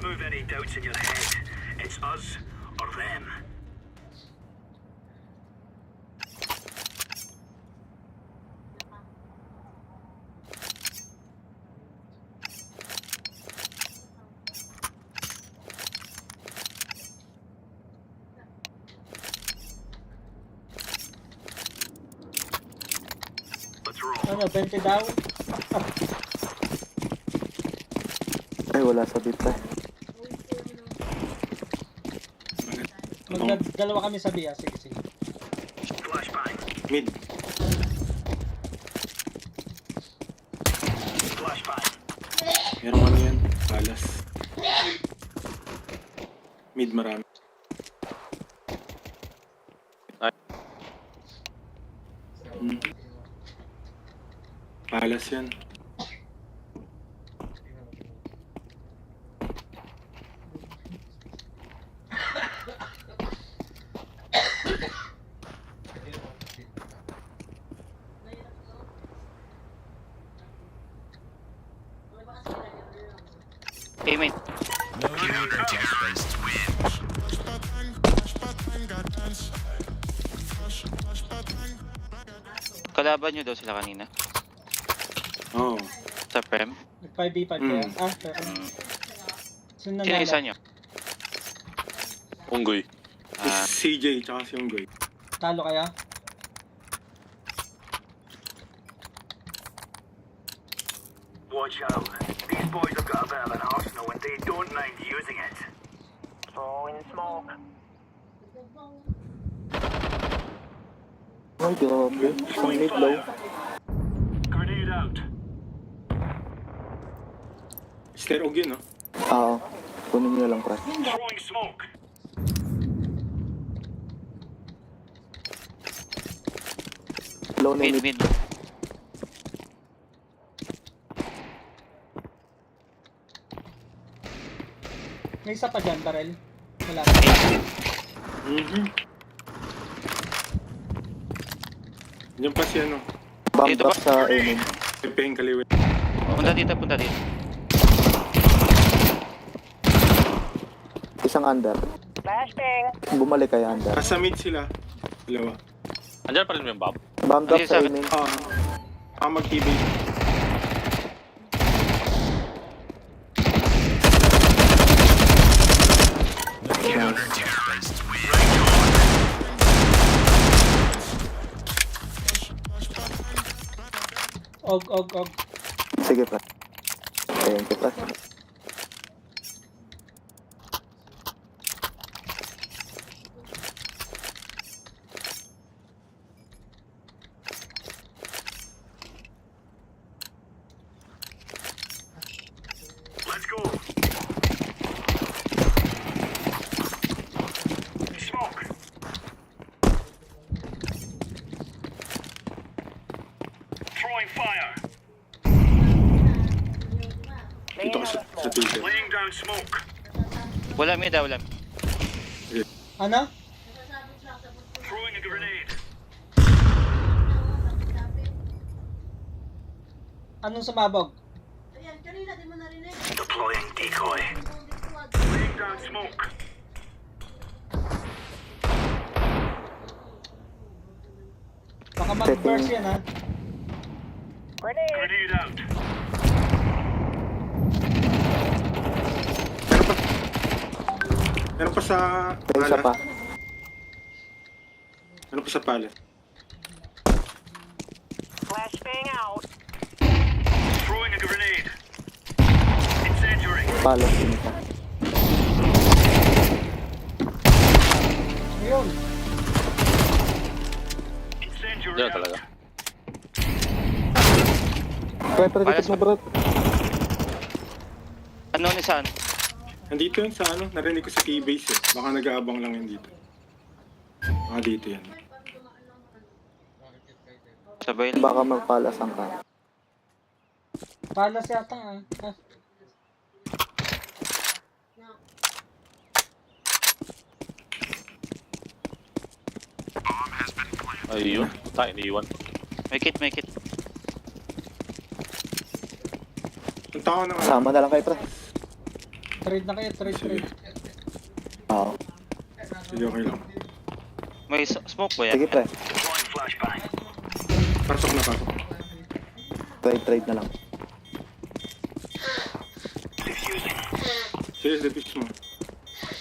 remove any doubts in your head. It's us or them. Let's roll. Ano, 20 daw? Ay, wala sa bit eh. Dalawa kami sa B, ah. Sige, sige. Flashbang. Mid. Flashbang. Merong ano yan? Balas. Mid marami. Balas yan. Hey, mate. Kalaban nyo daw sila kanina. Oo. Sa Prem. 5v5 kaya. Ah, pero... Sino Sino isa nanalo? nyo? Unggoy. Ah, CJ tsaka si Unggoy. Talo kaya? Watch out. These boys have got a bit of an arsenal and they don't mind using it. Throwing smoke. Ay, grabe. Isang mid low. Grenade out. Sterog yun, no? Oo. Kunin nyo lang, pre. Throwing smoke. Low na mid, mid. mid. May isa pa dyan, Barel. Wala. Yan pa si ano. Bomb Dito drop ba? sa aiming. Pepeng kaliwin. Punta dito, punta dito. Isang under. Bumalik kayo under. Nasa mid sila. Dalawa. Andiyan pa rin yung Bob. Bomb drop Ano sa yung aiming. Mag-TV. Og. Sige, pre. Thank you, pre. Let's go. Smoke. Throwing fire. Dito ka sa ticket. Laying down smoke. Wala mid, wala mid. Ano? Throwing a grenade. Anong sumabog? Deploying decoy. Laying down smoke. Baka mag-burst yan, ha? Grenade out. Meron pa sa May isa pa. Meron pa sa palace. Flashbang out. Throwing a grenade. Incendiary. Palo. Sino pa? Ayun. Incendiary Diyan out. talaga. Pre, dikit mo, bro. Ano ni saan? Nandito yun sa ano, narinig ko sa T-base eh. Baka nag-aabang lang yun dito. Baka dito yan. Sabay lang. Baka magpalasan ka. Palas yata, ah. Ah. Ayun. Tayo, iniiwan. Make it. Punta ko ng ano. Sama na lang kayo, pre. Trade na kayo, trade. Oo. Sige, okay lang. May smoke ba yan? Sige, pre. Deploying flashbang. Pasok na, pasok. Trade na lang. Diffusing. Sige, defuse mo.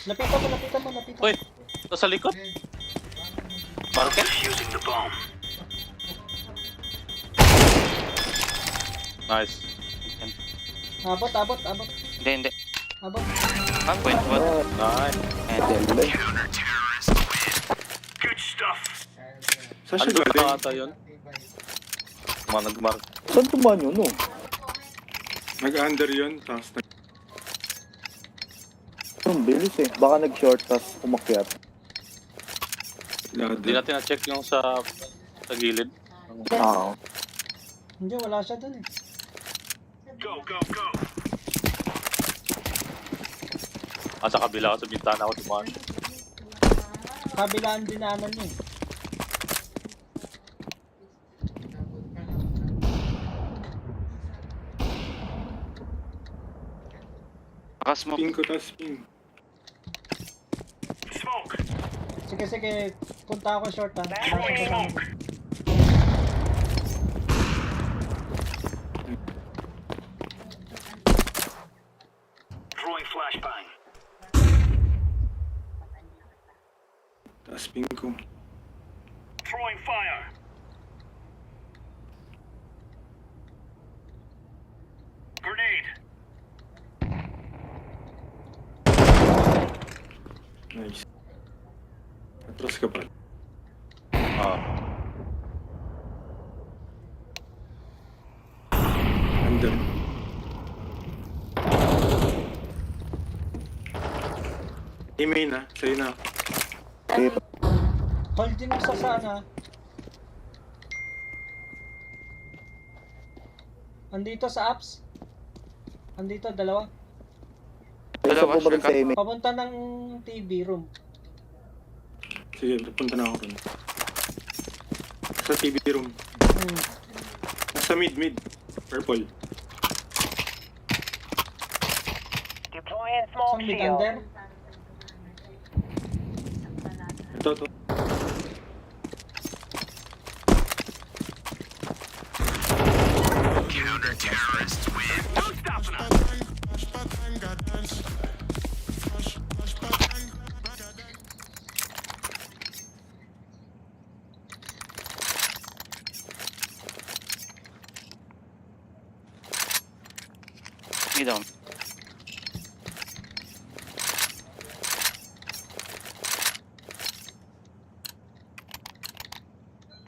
Lapitan mo. Uy! Ito sa likod. Market? Defusing the bomb. Nice. Abot. Hindi. Abot. Ah, point one. Nice. Dele. Good stuff. Saan siya Ano galing? ba ata yun? Mga nag-mark. Saan tumaan yun, no? Nag-under yun, tapos Ang bilis eh. Baka nag-short, tas umakyat. Hindi nag-ladder. natin na-check yung sa gilid. Oo. Hindi, wala siya dun eh. Go, go, go. Sa kabila ako sa bintana ako tumaan. Kabilaan dinanan niya eh. Nakasmoke. Ping ko, tapos ping. Smoke. Sige, punta ako short ha. Throwing smoke. Throwing flashbang. Tapos ping ko. Throwing fire. Grenade. Nice. Atras ka pa. Ah. Under. Email na, sa'yo na. Sige, pre. Hold din mo sa saan ha. Andito sa apps. Andito, dalawa. Isa po ba rin sure sa ka? email? Papunta ng TV room. Sige, punta na ako rin. Sa TV room. Nasa mid. Purple. Deploying Saan mid under? Ito. Don't stop now. Me down.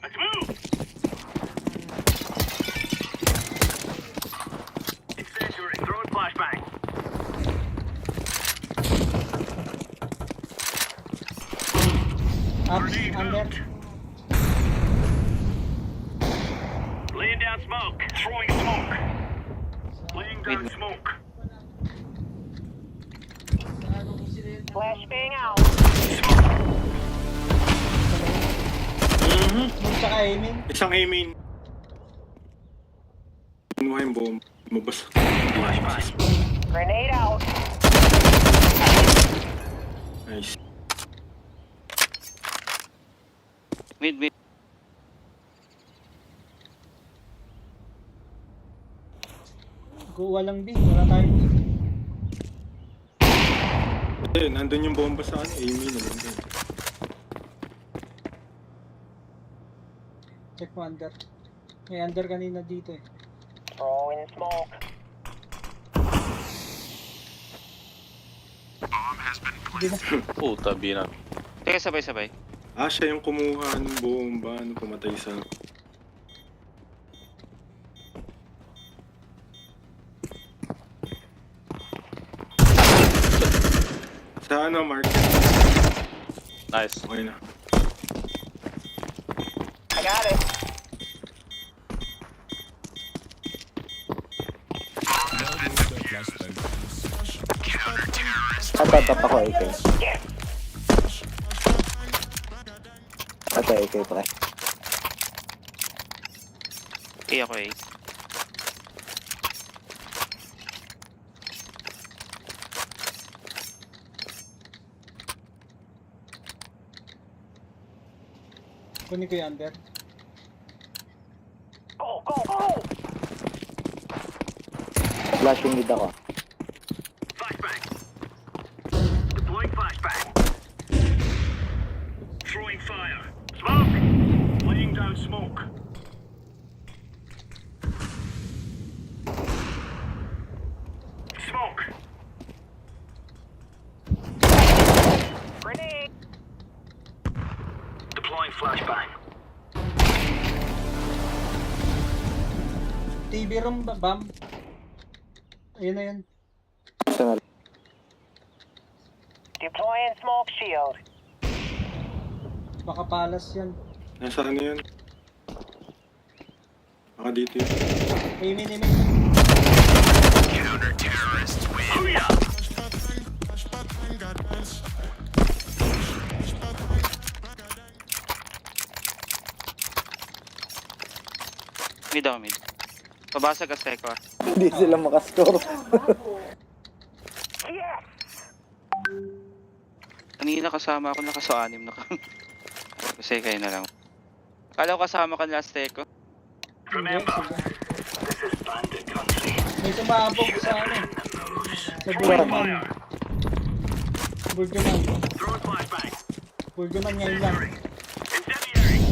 Let's move. Incendiary. Throwing flashbang. Apps, under. Laying down smoke. Throwing smoke. Laying down smoke. Flashbang out. Yung tsaka aiming. Isang aiming. Kinuha yung bomb. Mabasa. Grenade out. Nice. Mid. Walang B, wala tayong B. Eh, nandun yung bomba sa aiming naman din. Check mo under. May under kanina dito eh. Throwing smoke. Hindi na. Puta, bina. Teka, sabay. Siya yung kumuha ng bomba. Pumatay sa... Sa market. Nice. Okay na. I got it. Tatap ako, AK. Ito, AK, pre. Ako eh. Kunin ko yung under. Go, go, go! Flashing mid ako. Flashbang. Deploying flashbang. Throwing fire. Smoke! Laying down smoke. Smoke. Grenade. Deploying flashbang. TV room, bam. Ayun na yun. Isa na. Deploying smoke shield. Baka palas yan. Nasa ano yan? Baka dito yun. May. Counter-terrorists win. Hurry up! Mid ako, mid. Pabasag ka Seco ah. Hindi sila makascore. Yes! Kanina kasama ako nakaso-anim na kami. Kasi kayo na lang. Akala ko kasama ka last Seco. Remember, this is bandit country. May sumabog sa ano. Sa Burgoman. Burgoman. Throwing flashbang. Burgoman ngayon lang. Incendiary.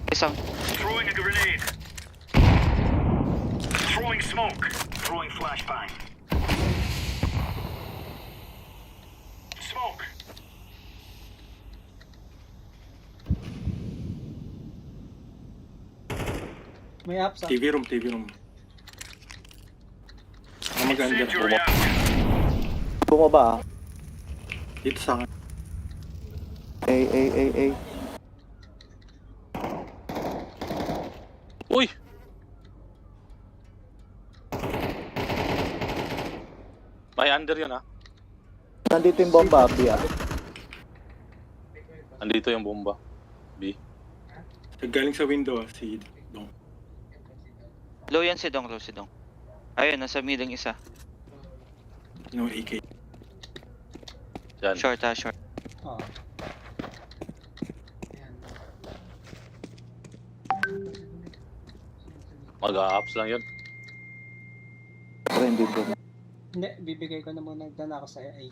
Isang. Throwing a grenade. Throwing smoke. Throwing flashbang. Smoke. May apps ah. TV room. Ang mag-under. Incendiary out. Bumaba ah. Dito sa akin. A. Uy! May under yun ah. Nandito yung bomba, B ah. Nandito yung bomba. B. Galing sa window si Dong. Low yan si Dong, low si Dong. Ayun, nasa mid ang isa. No AK. Yan. Short ha, short. Oo. Mag-a-ups lang yun. Pero hindi bomba. Hindi, bibigay ko na muna. Dana ako sa A.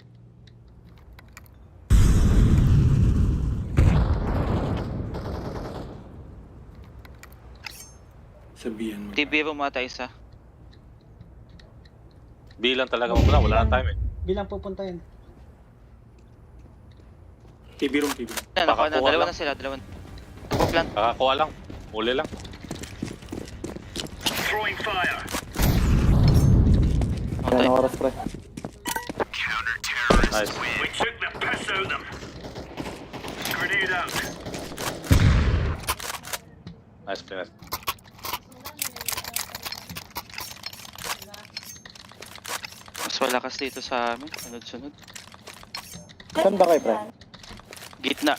Sabihan mo. TV room ata isa. B lang talaga muna. Wala na time eh. Bilang pupunta yun. TV room. Yan, Baka nakuha na. kuha Dalawa lang. na sila, dalawa na. Plant. Kakakuha lang. Uli lang. Throwing fire. Okay. Yan ang oras pre. Counter-terrorists Nice. win. We took the piss out of them. Grenade out. Nice play. Mas malakas dito sa amin. Sunod-sunod. Saan ba kayo pre? Gitna.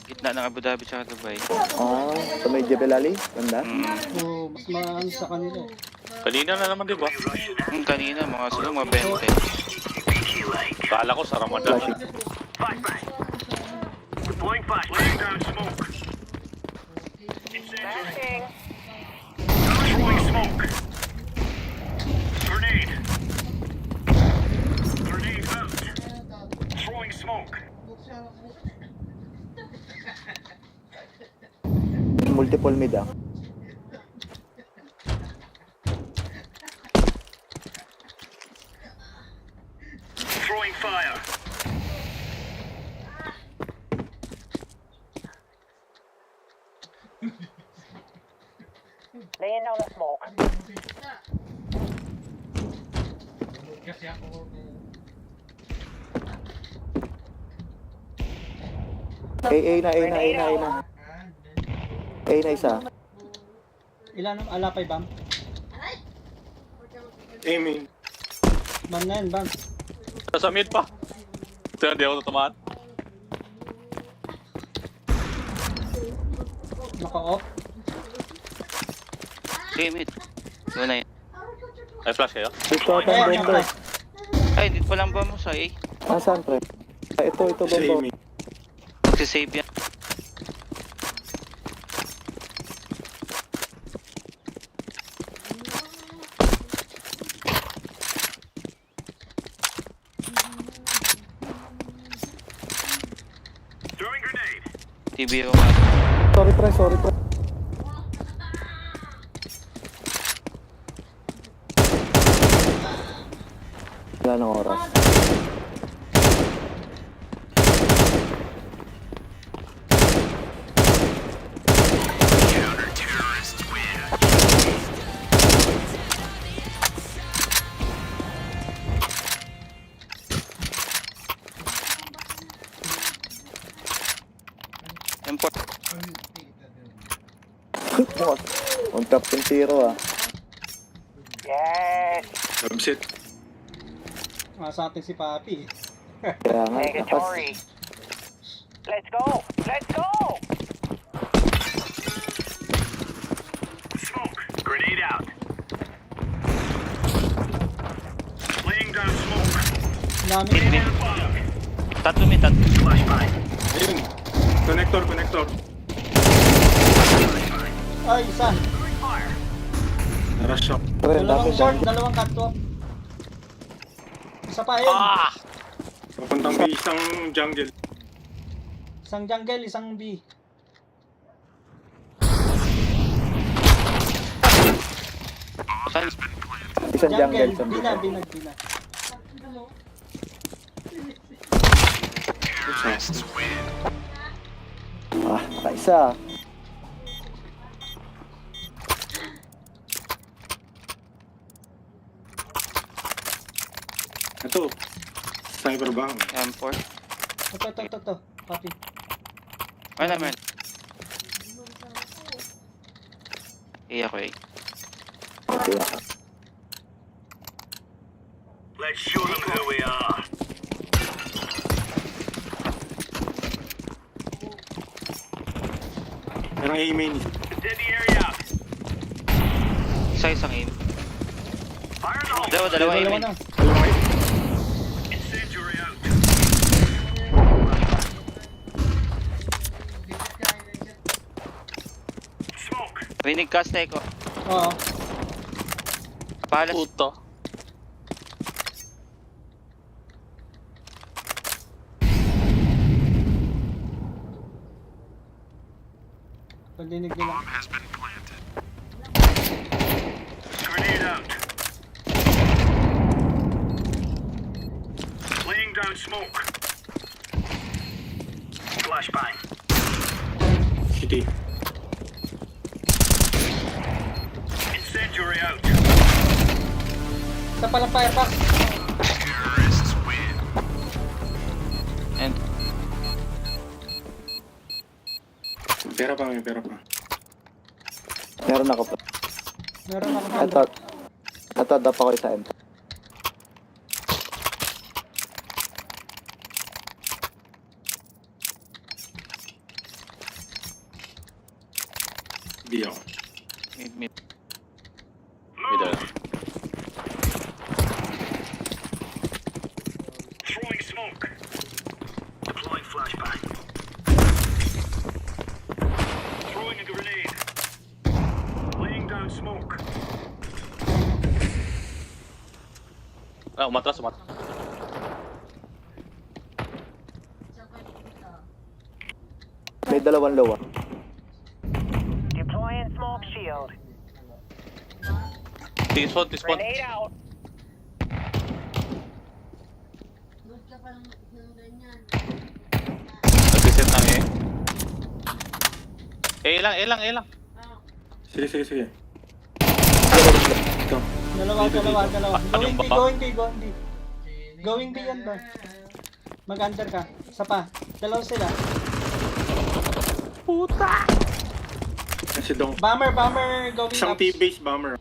Gitna ng Abu Dhabi tsaka Dubai. Ah, sa may Jebel Ali? Ganda? Oo, mas maano sa kanila. Kanina na naman di ba? Kanina, mga sila, mga 20. Kala ko sa Ramadan. Flashing. Flashbang. Deploying flash. Laying down smoke. Incendiary. Throwing smoke. Grenade. Grenade out. Throwing smoke. Multiple mid ah. Throwing fire. Laying down the smoke. A na. A na isa. Ilan ang alapay, bam? Aiming. Bam na yan, bam. Sa mid pa. Ito hindi ako tatamaan. Naka-off. Sige, mid. Doon na yan. Ay, flash kayo? Dito ata Ayan, ang yung bomba. pre. Ay, dito pa lang ba mo sa A? Ah, saan pre? Ito, Sa bomba. aiming. Magsisave yan. Throwing grenade. TB yung mga. Sorry, pre. Wala nang oras. Import. On top 0 ah. Yes. Subset. Sa atin si Papi. Kaya nga, Negatory. Let's go. Let's go. Smoke. Grenade out. Laying down smoke. Dami. Mid. Tatlo mid, tatlo. Flashbang. Ayun. Connector. Ay, isa. Fire. Narush ako. Pre, ang dami Dalawang short, dami. dalawang catwalk. Isa pa yun. Papuntang B, isang jungle. Isang jungle, isang B. Saan? Isang jungle, isang B na. Nakaisa. Ito. Sniper ba? M4. Ito. Papi. Wala man. Ako eh. Okay. Let's show them who we are. Parang aiming. Dead the area. Isang aim. Fire in the hole. Dalawa Dalawa aim. na. Incendiary out. Smoke. Rinig ka, Steko. Oo. Palas. Puto. Pagdinig nila. Grenade out. Laying down smoke. Flashbang. City. Incendiary out. Isa palang firebox. And Pera pa. Meron ako pa. Meron ako. Ito, dap ako isa M. Di ako. mid. Middle. Throwing smoke. Deploying flashbang. Throwing a grenade. Laying down smoke. Umatras. May dalawang lowa. Deploying smoke shield. T-spawn. out. Nag-reset ng eh. A lang. Sige. Ito. Dalawa. Ano yung baka? Going B yan ba? Mag-under ka. Isa pa. Dalawa sila. Kasi dong. Bomber, going Isang up. T-base bomber.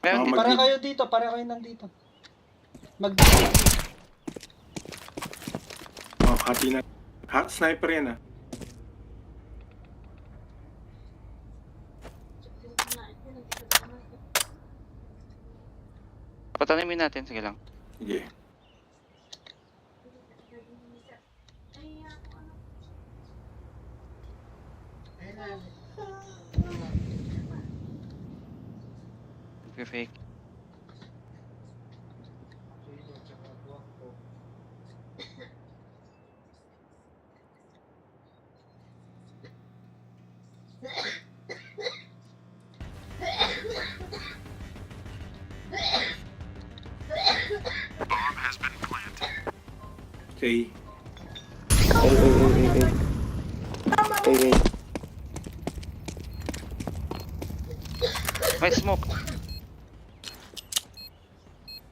Meron Mag- Para kayo dito, para kayo nandito. Hati na. Hot sniper yan ah. Patanimin natin. Sige lang. Sige. Fake. Okay. Ay. May smoke.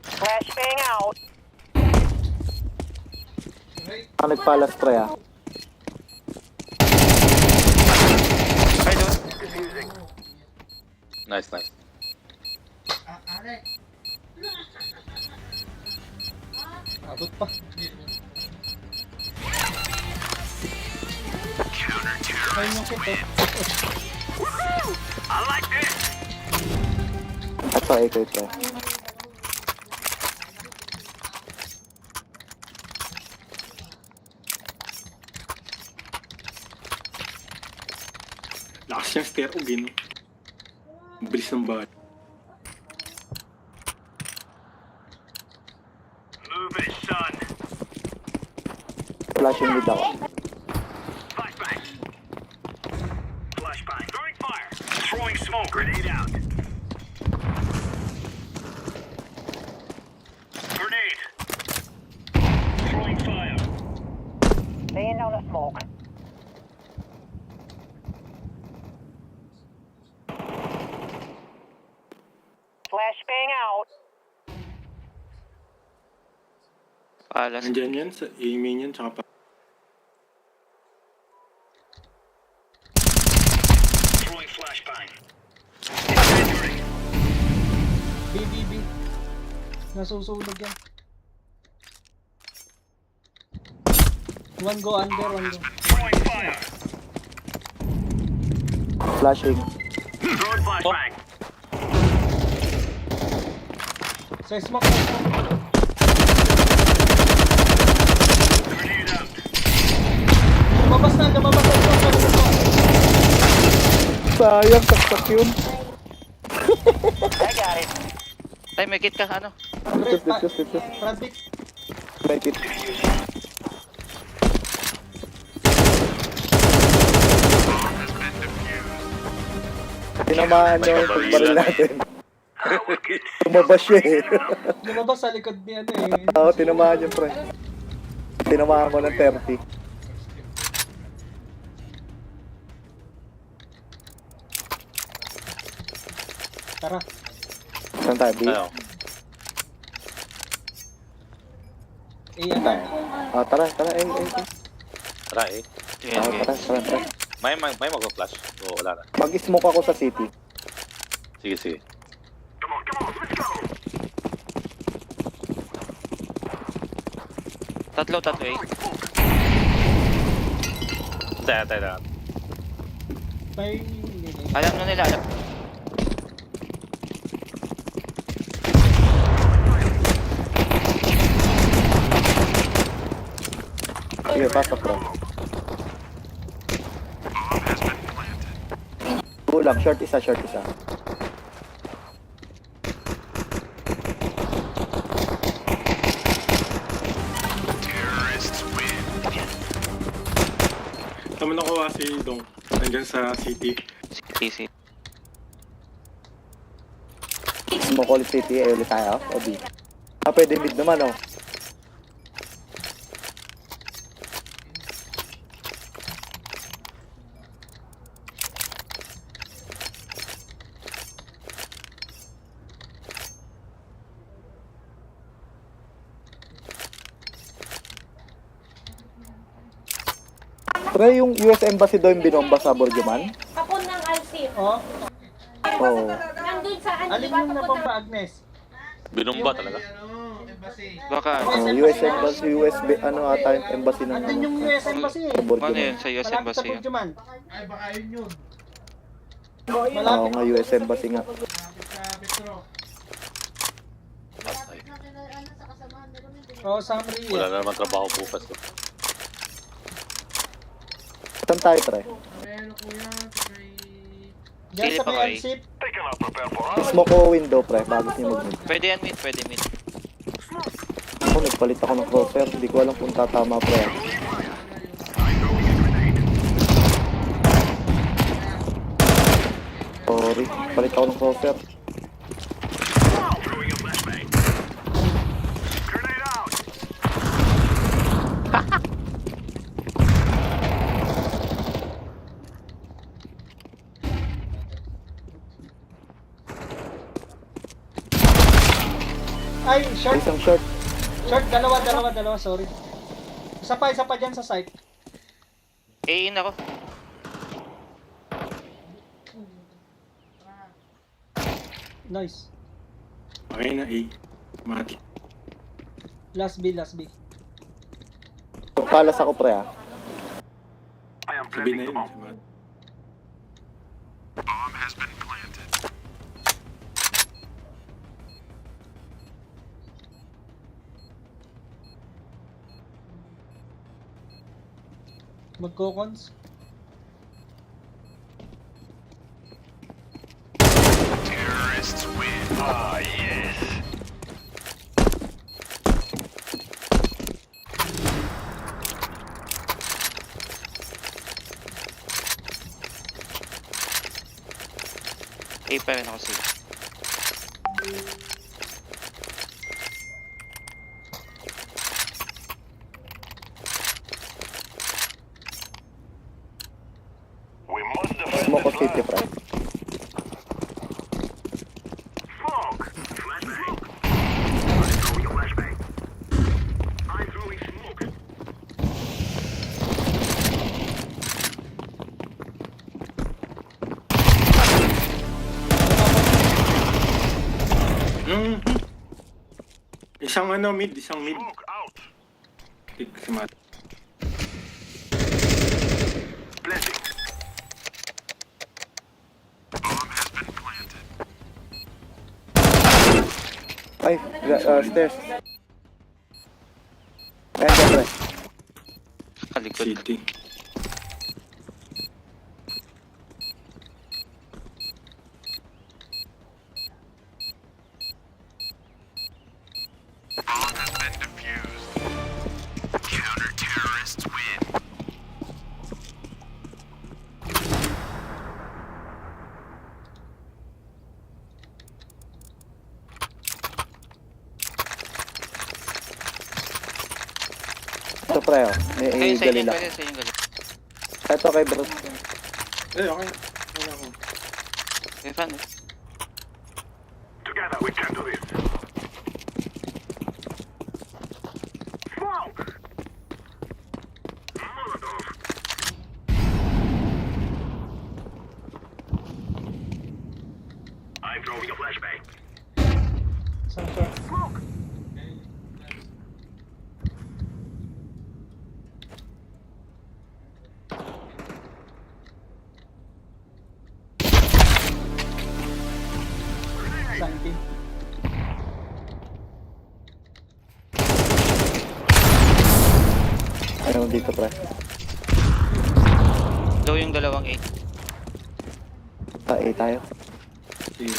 Flashbang out. Nagpalas pre ah. Ay, doon. Nice, nice. Abot pa. Ayun yung kit eh. I like this. Ito, ito. Lakas niyang stare o gino. Ang bilis ng bahay. Move it, son. Flashing mid ako. Flashbang. Flashbang. Throwing fire. Throwing smoke. Grenade out. Grenade. Throwing fire. Laying down the smoke. Flashbang out. Palas. Nandyan yan, sa aiming yan, tsaka pa. Throwing flashbang. BBB. Nasusunog yan. One go under, one go. Throwing fire. Flashing. Throwing flashbang. Sa smoke, sa smoke. Grenade out. Lumabas na, lumabas na. Sayang, saksak yun. I got it. Ay, may kit ka, ano? Dito. Front pick. Make it. Tinamaan niyo yung pagbaril natin. Tumabas siya eh. Lumabas sa likod ni ano eh. Oo, tinamaan yung pre. Tinamaan ko ng 30. Tara. Saan tayo, B? Ano? Ayan. Ah, tara. Eh. Tara eh. Sige, Ah, sige. tara. May mag-flash. O wala na. Mag-smoke ako sa city. Sige. Come on, let's go. Tatlo eh. Tayo. May... Alam na nila, alam. Sige, pasok bro. Kulang, short isa. Tama nakuha si Dong. Nandyan sa city. CTC. Smoke ulit city, ulit tayo. O B. Ah, pwede mid naman oh. Pre, yung US Embassy daw yung binomba sa Borjoman? Kapon ng Alcir. Oh, Oo. Nandun sa ano, alin diba? yung nabomba, Agnes? Binumba talaga. Baka, Oh, US Embassy, USB, ano ata yung embassy ng Andun yung US Embassy eh. sa ano Borjoman. yun sa US Malapit sa Embassy yun? Pugjuman. Oo Malapit. nga, US Embassy nga. Patay. Oh, Samri Wala eh. na naman trabaho bukas. Saan tayo, pre? Diyan Silip sa ako, may eh. Alsip. Smoke ko window, pre, bago niyo mag-mid. Pwede yan mid, pwede mid. Ako, nagpalit ako ng crosser. Hindi ko alam kung tatama, pre. Sorry, palit ako ng crosser. Grenade out! Ay, short. Isang short. Short, dalawa, sorry. Isa pa dyan sa site. In ako. Nice. Okay na, A. Mati. Last B. Palas ako, pre, ah. I am Sabi na planting the yun. bomb. Si Mati. Bomb has been planted. Magkokons. Terrorists win. Ah, yes. A pa rin ako safe. We must defend Smoke ko this city, land. pre. Smoke! Flashbang! I'm throwing a flashbang. I'm throwing smoke. Isang ano, mid, isang mid. Smoke out. Tik si Mati. Blessing. Bomb has been planted. Ay, stairs. Ayan dyan, pre. Kalikod. City. Bomb has been defused. Counter-terrorists win. Ito, pre, oh. Kayo sa inyo, Galila. kayo sa inyo galit. Ito kay bro. Eh, okay. Wala ko. Okay, fan. Together we can do this. Smoke! Molotov! I'm throwing a flashbang. Isang short. Smoke! Isang team. Ayun, dito, pre. Low yung dalawang A. A tayo. Sige.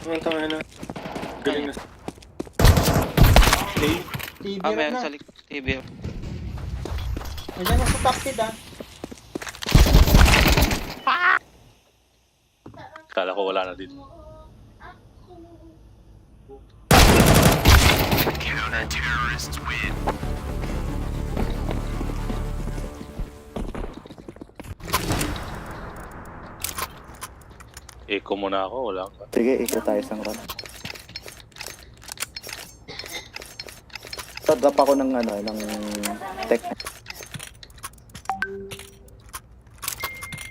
Ang tanga na. Galing na. A. TV Ah, rin meron na. sa TV. Ayan na sa top mid, ah. Kala ko wala na dito. Counter-terrorists win. Eco muna ako, wala ka. Sige, ikot tayo isang round. So, drop ako ng ano, ng tech.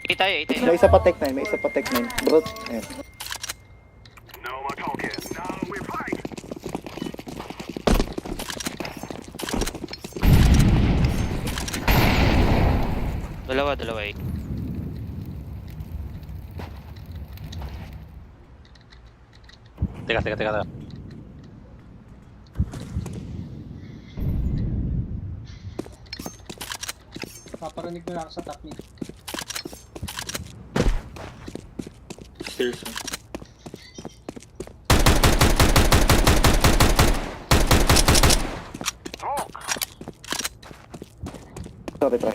A tayo, A tayo. May isa pa tech 9, may isa pa tech 9. Bro, ayan. No more talking. Now we fight. Dalawa A. Teka. Paparoon Narinig mo na ako sa top mid. Stairs. ah. Sorry, pre.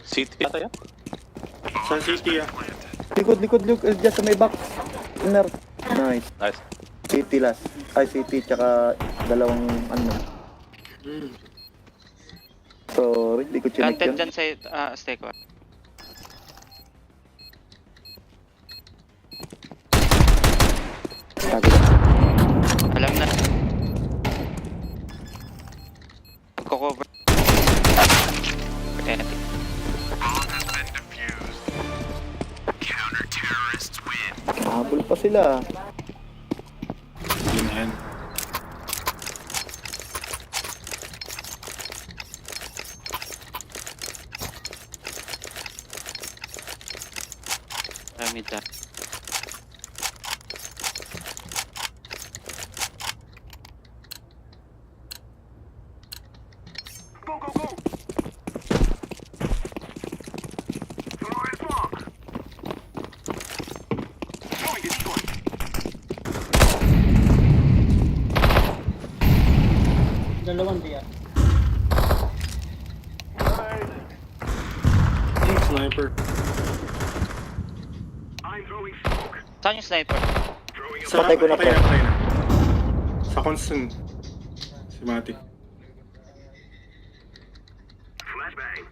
City yata yan? Sa city ah. Likod, look. Just sa may box. Inner. Nice. Nice. City last. Ay, City, tsaka dalawang ano. Hmm. Sorry, di ko chinek Planted yun. dyan sa Azteco. Sabi lang. Alam na. Magko-cover. Eh, Habol pa sila. Yun na yan. pyramid na. Go, go, go! Throwing smoke! Throwing it short. Dalawang diya. Sniper. I'm throwing smoke. Saan yung sniper? Throwing a Sa Patay ko na, pre. patay na. Sa constant. Si Mati. flashbang.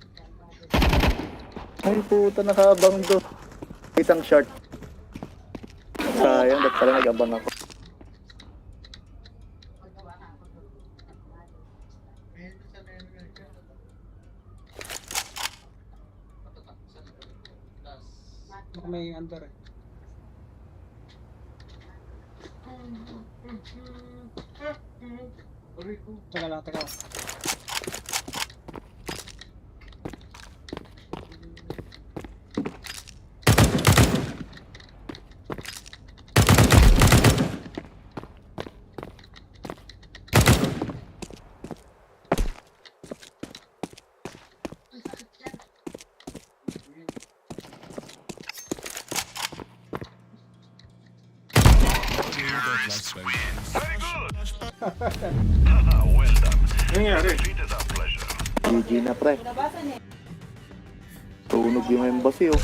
Ay, puta, nakaabang doon. Kitang short. Sayang, ba't pala nag-abang ako? Baka may under eh. Teka lang. Ano nangyari? GG na, pre. Tunog yung embassy, oh.